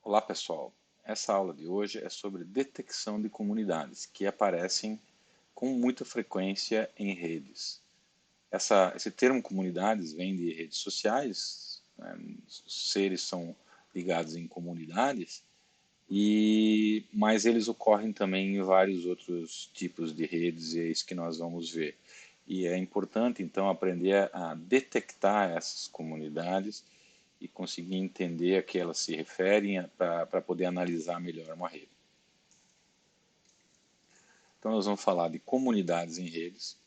Olá pessoal, essa aula de hoje é sobre detecção de comunidades que aparecem com muita frequência em redes. Esse termo comunidades vem de redes sociais, né? Os seres são ligados em comunidades, mas eles ocorrem também em vários outros tipos de redes e é isso que nós vamos ver. E é importante então aprender a detectar essas comunidades e conseguir entender a que elas se referem para poder analisar melhor uma rede. Então nós vamos falar de comunidades em redes,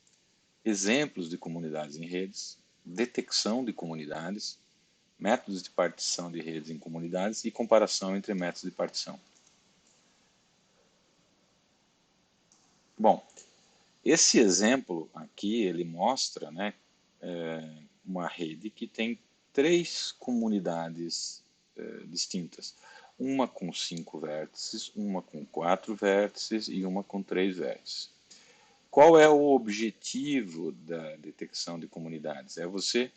exemplos de comunidades em redes, detecção de comunidades, métodos de partição de redes em comunidades e comparação entre métodos de partição. Bom, esse exemplo aqui ele mostra, né, uma rede que tem três comunidades distintas. Uma com 5 vértices, uma com 4 vértices e uma com 3 vértices. Qual é o objetivo da detecção de comunidades? É você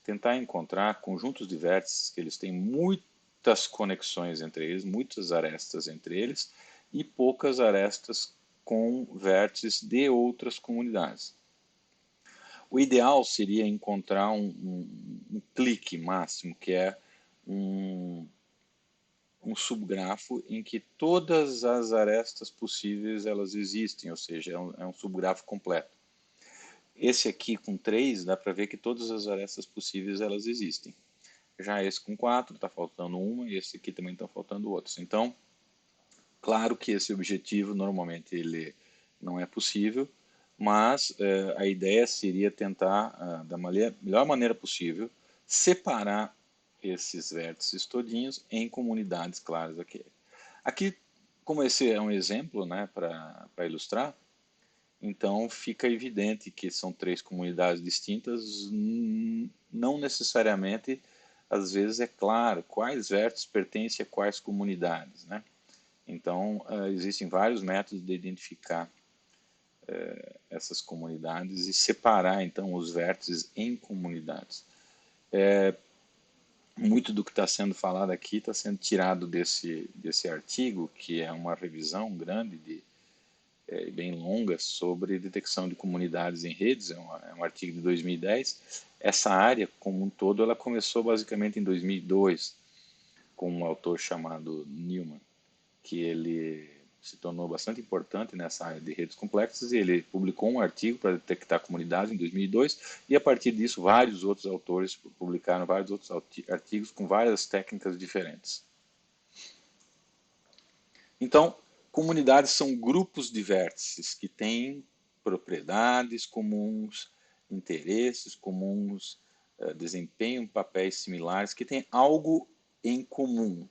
tentar encontrar conjuntos de vértices que eles têm muitas conexões entre eles, muitas arestas entre eles e poucas arestas com vértices de outras comunidades. O ideal seria encontrar um clique máximo, que é um, um subgrafo em que todas as arestas possíveis elas existem, ou seja, é um subgrafo completo. Esse aqui com 3 dá para ver que todas as arestas possíveis elas existem. Já esse com 4 está faltando uma e esse aqui também está faltando outros. Então, claro que esse objetivo normalmente ele não é possível, mas a ideia seria tentar, da melhor maneira possível, separar esses vértices todinhos em comunidades claras aqui. Aqui, como esse é um exemplo, né, para ilustrar, então fica evidente que são três comunidades distintas, não necessariamente, às vezes é claro quais vértices pertencem a quais comunidades, né? Então, existem vários métodos de identificar essas comunidades e separar, então, os vértices em comunidades. Muito do que está sendo falado aqui está sendo tirado desse artigo, que é uma revisão grande, bem longa, sobre detecção de comunidades em redes, é um artigo de 2010. Essa área, como um todo, ela começou basicamente em 2002, com um autor chamado Newman, que ele se tornou bastante importante nessa área de redes complexas e ele publicou um artigo para detectar comunidades em 2002 e a partir disso vários outros autores publicaram vários outros artigos com várias técnicas diferentes. Então, comunidades são grupos de vértices que têm propriedades comuns, interesses comuns, desempenham papéis similares, que têm algo em comum,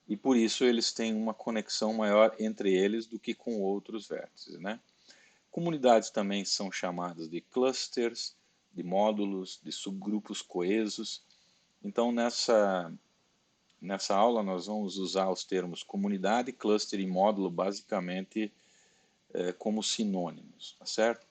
e por isso eles têm uma conexão maior entre eles do que com outros vértices, né? Comunidades também são chamadas de clusters, de módulos, de subgrupos coesos. Então, nessa aula, nós vamos usar os termos comunidade, cluster e módulo basicamente como sinônimos, tá certo?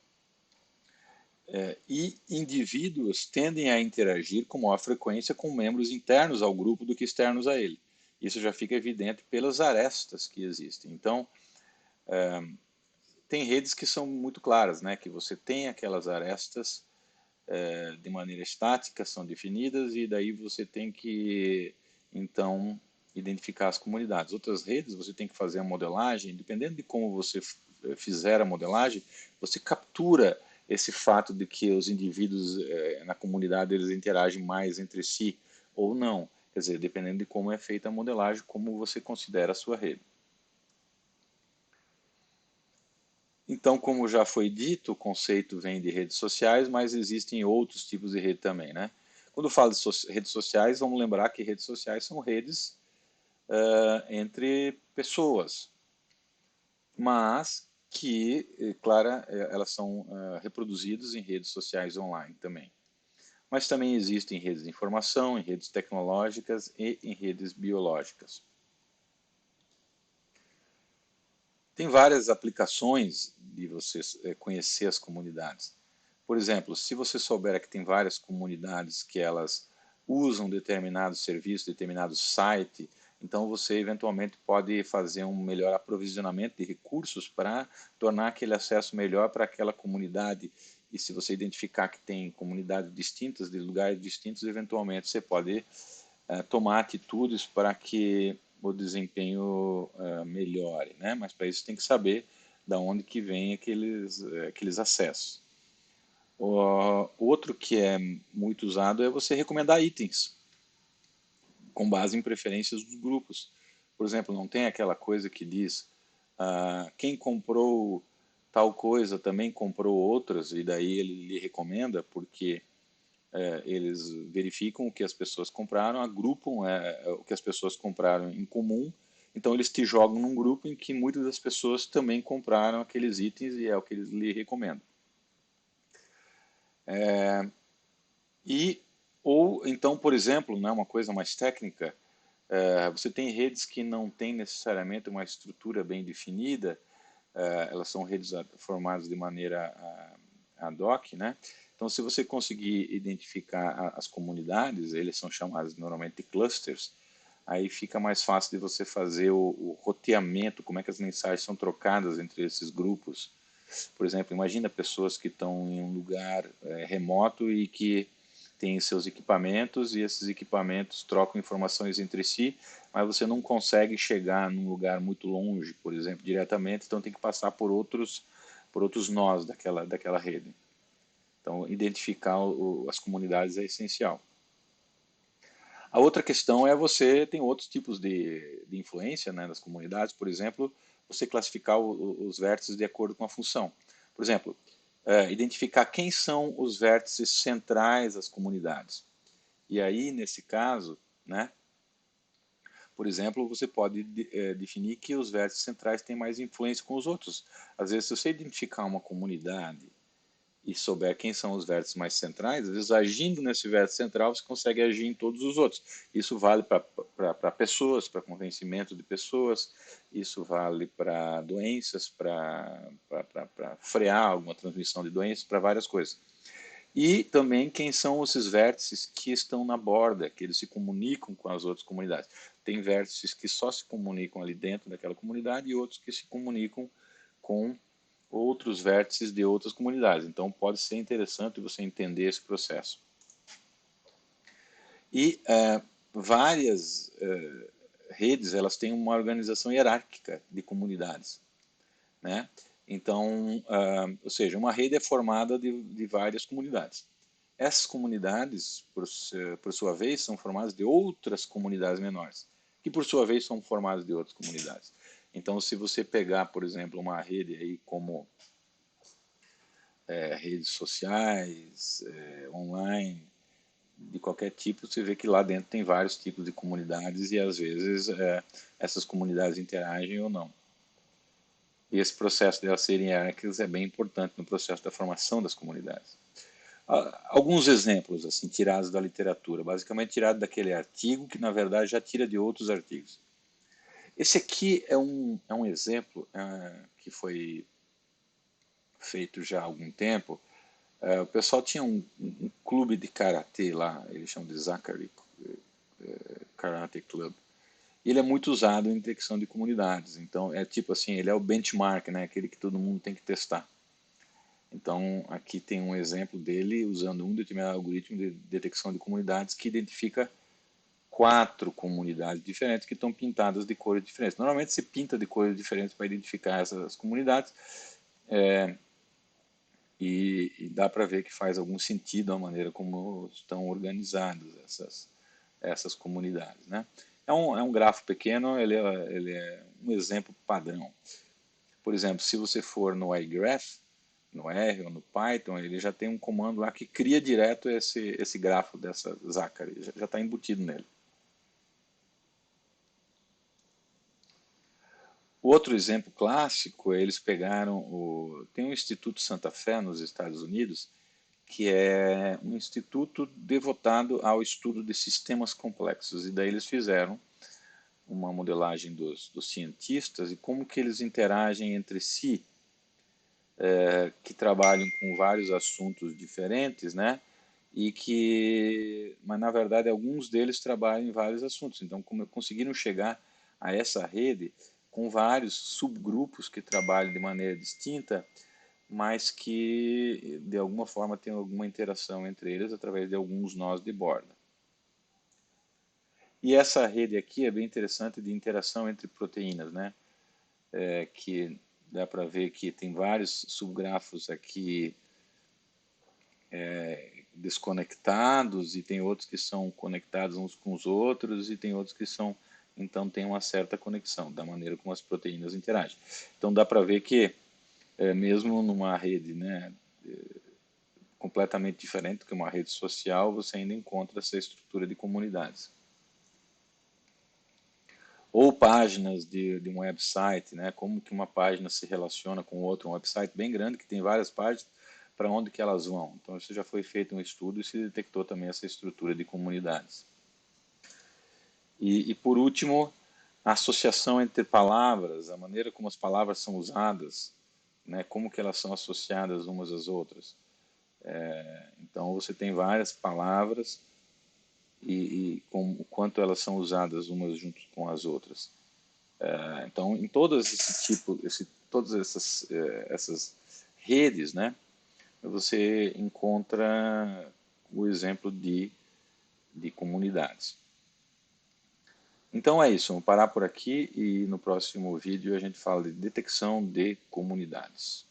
E indivíduos tendem a interagir com maior frequência com membros internos ao grupo do que externos a ele. Isso já fica evidente pelas arestas que existem. Então, tem redes que são muito claras, né? Que você tem aquelas arestas de maneira estática, são definidas, e daí você tem que, então, identificar as comunidades. Outras redes, você tem que fazer a modelagem, dependendo de como você fizer a modelagem, você captura esse fato de que os indivíduos na comunidade eles interagem mais entre si ou não. Quer dizer, dependendo de como é feita a modelagem, como você considera a sua rede. Então, como já foi dito, o conceito vem de redes sociais, mas existem outros tipos de rede também, né? Quando falo de redes sociais, vamos lembrar que redes sociais são redes entre pessoas, mas que, claro, elas são reproduzidas em redes sociais online também. Mas também existem redes de informação, em redes tecnológicas e em redes biológicas. Tem várias aplicações de você conhecer as comunidades. Por exemplo, se você souber que tem várias comunidades que elas usam determinado serviço, determinado site Então você eventualmente pode fazer um melhor aprovisionamento de recursos para tornar aquele acesso melhor para aquela comunidade. E se você identificar que tem comunidades distintas, de lugares distintos, eventualmente você pode tomar atitudes para que o desempenho melhore, né? Mas para isso tem que saber da onde que vem aqueles acessos. O outro que é muito usado é você recomendar itens com base em preferências dos grupos. Por exemplo, não tem aquela coisa que diz quem comprou tal coisa também comprou outras e daí ele lhe recomenda porque eles verificam o que as pessoas compraram, agrupam o que as pessoas compraram em comum, então eles te jogam num grupo em que muitas das pessoas também compraram aqueles itens e é o que eles lhe recomendam. Ou então, por exemplo, né, uma coisa mais técnica, você tem redes que não têm necessariamente uma estrutura bem definida, elas são redes formadas de maneira ad hoc, né? Então, se você conseguir identificar as comunidades, eles são chamados normalmente de clusters, aí fica mais fácil de você fazer o roteamento, como é que as mensagens são trocadas entre esses grupos. Por exemplo, imagina pessoas que estão em um lugar remoto e que têm seus equipamentos e esses equipamentos trocam informações entre si, mas você não consegue chegar num lugar muito longe, por exemplo, diretamente, então tem que passar por outros nós daquela rede. Então, identificar as comunidades é essencial. A outra questão é você tem outros tipos de influência, né, nas comunidades, por exemplo, você classificar os vértices de acordo com a função. Por exemplo, identificar quem são os vértices centrais das comunidades. E aí, nesse caso, né, por exemplo, você pode definir que os vértices centrais têm mais influência com os outros. Às vezes, se você identificar uma comunidade e souber quem são os vértices mais centrais, às vezes agindo nesse vértice central você consegue agir em todos os outros. Isso vale para pessoas, para convencimento de pessoas, isso vale para doenças, para frear alguma transmissão de doenças, para várias coisas. E também quem são esses vértices que estão na borda, que eles se comunicam com as outras comunidades. Tem vértices que só se comunicam ali dentro daquela comunidade e outros que se comunicam com outros vértices de outras comunidades. Então pode ser interessante você entender esse processo. E várias redes elas têm uma organização hierárquica de comunidades, né? Então, ou seja, uma rede é formada de várias comunidades. Essas comunidades, por sua vez, são formadas de outras comunidades menores, que por sua vez são formadas de outras comunidades. Então, se você pegar, por exemplo, uma rede aí como redes sociais, online, de qualquer tipo, você vê que lá dentro tem vários tipos de comunidades e às vezes essas comunidades interagem ou não. E esse processo de elas serem hierárquicas é bem importante no processo da formação das comunidades. Alguns exemplos assim tirados da literatura, basicamente tirado daquele artigo que na verdade já tira de outros artigos. Esse aqui é um exemplo que foi feito já há algum tempo. O pessoal tinha um clube de karatê lá, eles chamam de Zachary Karate Club. E ele é muito usado em detecção de comunidades. Então é tipo assim, ele é o benchmark, né, aquele que todo mundo tem que testar. Então aqui tem um exemplo dele usando um determinado algoritmo de detecção de comunidades que identifica 4 comunidades diferentes que estão pintadas de cores diferentes. Normalmente se pinta de cores diferentes para identificar essas comunidades. E dá para ver que faz algum sentido a maneira como estão organizadas essas comunidades, né? É um grafo pequeno, ele é um exemplo padrão. Por exemplo, se você for no iGraph, no R ou no Python, ele já tem um comando lá que cria direto esse grafo dessa Zachary, já está embutido nele. Outro exemplo clássico, eles pegaram tem o Instituto Santa Fé nos Estados Unidos, que é um instituto devotado ao estudo de sistemas complexos. E daí eles fizeram uma modelagem dos cientistas e como que eles interagem entre si, que trabalham com vários assuntos diferentes, né? mas na verdade alguns deles trabalham em vários assuntos. Então, como conseguiram chegar a essa rede com vários subgrupos que trabalham de maneira distinta, mas que de alguma forma tem alguma interação entre eles através de alguns nós de borda. E essa rede aqui é bem interessante de interação entre proteínas, né? Que dá para ver que tem vários subgrafos aqui desconectados e tem outros que são conectados uns com os outros e tem outros que são, então tem uma certa conexão da maneira como as proteínas interagem. Então dá para ver que mesmo numa rede, né, completamente diferente do que uma rede social, você ainda encontra essa estrutura de comunidades. Ou páginas de um website, né, como que uma página se relaciona com outra, um website bem grande que tem várias páginas, para onde que elas vão. Então isso já foi feito um estudo e se detectou também essa estrutura de comunidades. E por último, a associação entre palavras, a maneira como as palavras são usadas, né, como que elas são associadas umas às outras. Então você tem várias palavras e com o quanto elas são usadas umas junto com as outras. Então, em todos todas essas redes, né, você encontra o exemplo de comunidades. Então é isso, vamos parar por aqui e no próximo vídeo a gente fala de detecção de comunidades.